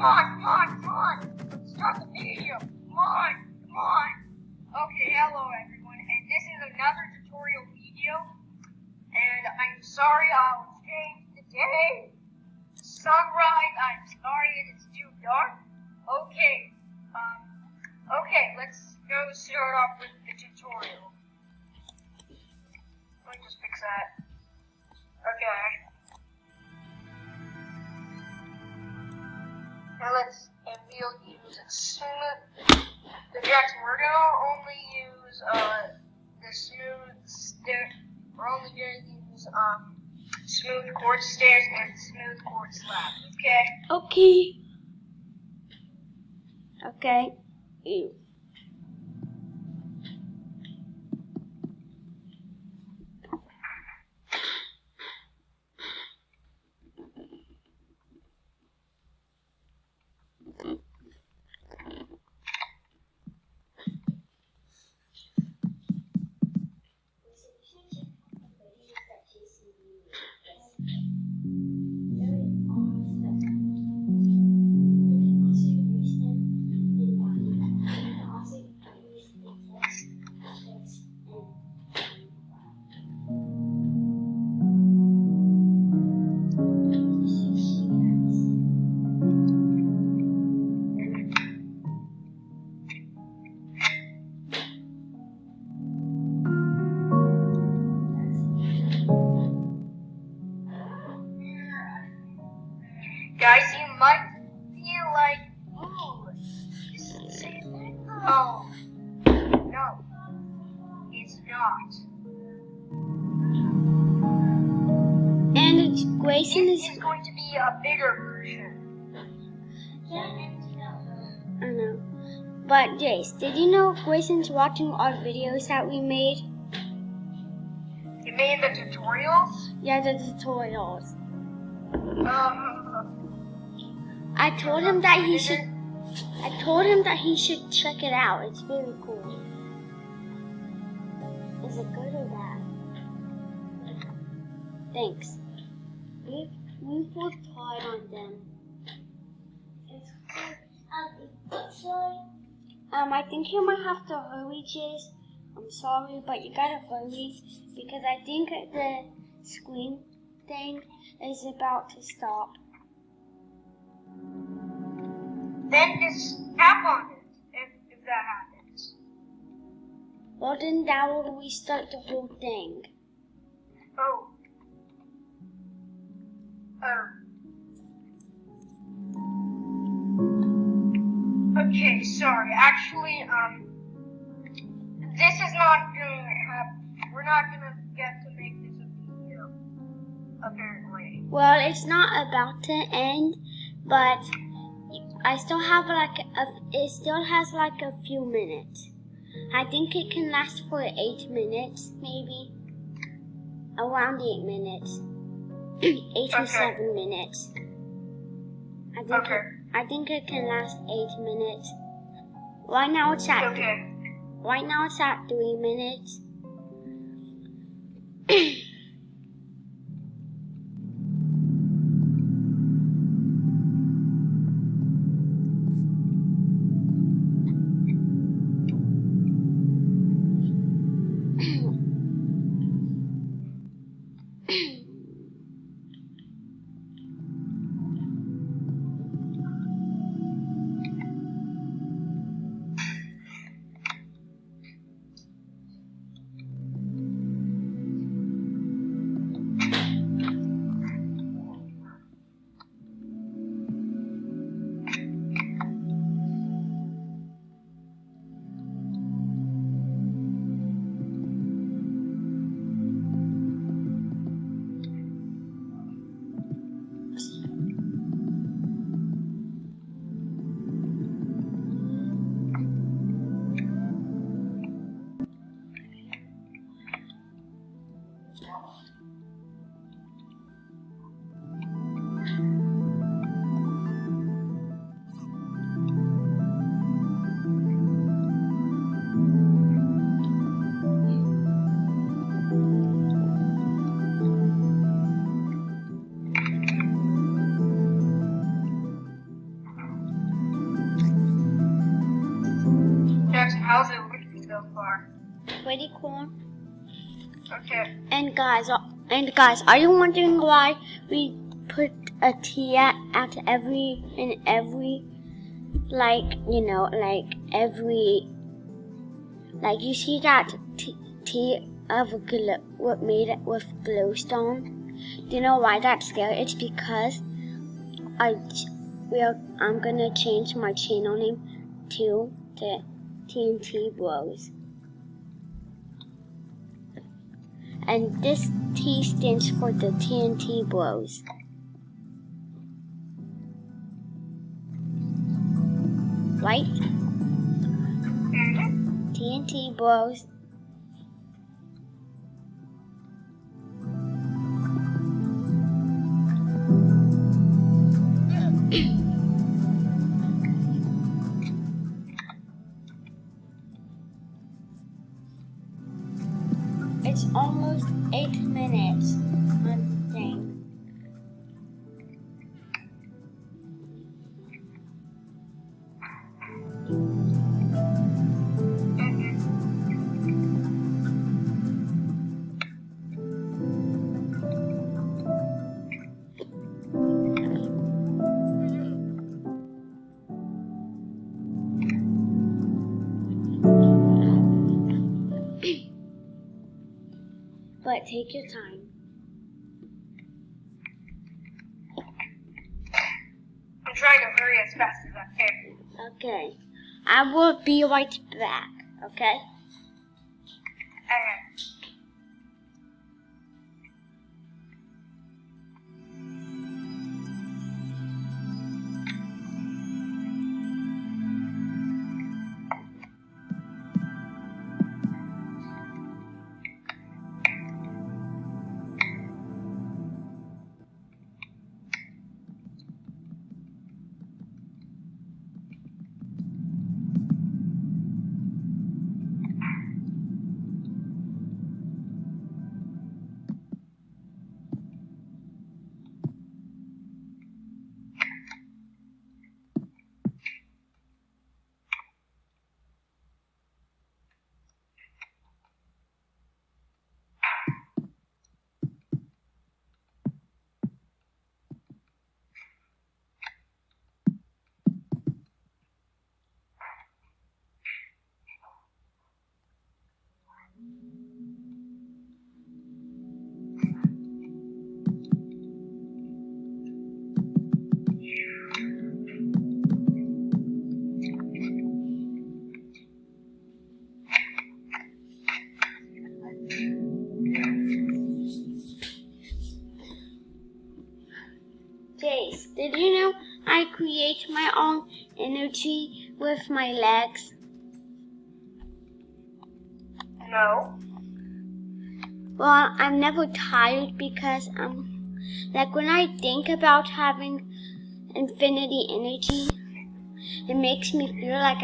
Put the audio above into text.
come on. Let's start the video. Come on. Okay, hello everyone, and this is another tutorial video, and I'm sorry I was changed today. Sunrise, I'm sorry it's too dark. Okay, let's go start off with the tutorial. Let me just fix that. Okay. Now we'll use smooth. Jackson, we're gonna only use the smooth stair. We're only gonna use smooth quartz stairs and smooth quartz slab. Okay. Okay. Ew. Guys, you might feel like, ooh, this is the same thing. Oh, no, it's not. And Grayson This is going to be a bigger version. I know. But Jace, did you know Grayson's watching our videos that we made? You made the tutorials? Yeah, the tutorials. I told him that he should check it out. It's very cool. Is it good or bad? Thanks. We've worked hard on them. I think you might have to hurry, Jace. I'm sorry, but you gotta hurry because I think the screen thing is about to stop. Then just tap on it if that happens. Well, then that will restart the whole thing. Oh. Okay, sorry. Actually, this is not gonna happen. We're not gonna get to make this a video, apparently. Well, it's not about to end, but I still have it still has like a few minutes. I think it can last for 8 minutes, maybe. Around 8 minutes. 8 to 7 minutes. I think it can last 8 minutes. Right now it's at 3 minutes. so far. Pretty cool. Okay. And guys, are you wondering why we put a T at every, like, you know, like you see that T of made it with glowstone? Do you know why that's there? It's because I'm gonna change my channel name to the TNT Bros. And this T stands for the TNT Bros. Right? TNT Bros. It's almost 8 minutes on the thing. But take your time. I'm trying to hurry as fast as I can. Okay. I will be right back, okay? Okay. Jace, did you know I create my own energy with my legs? No. Well, I'm never tired because like when I think about having infinity energy, it makes me feel like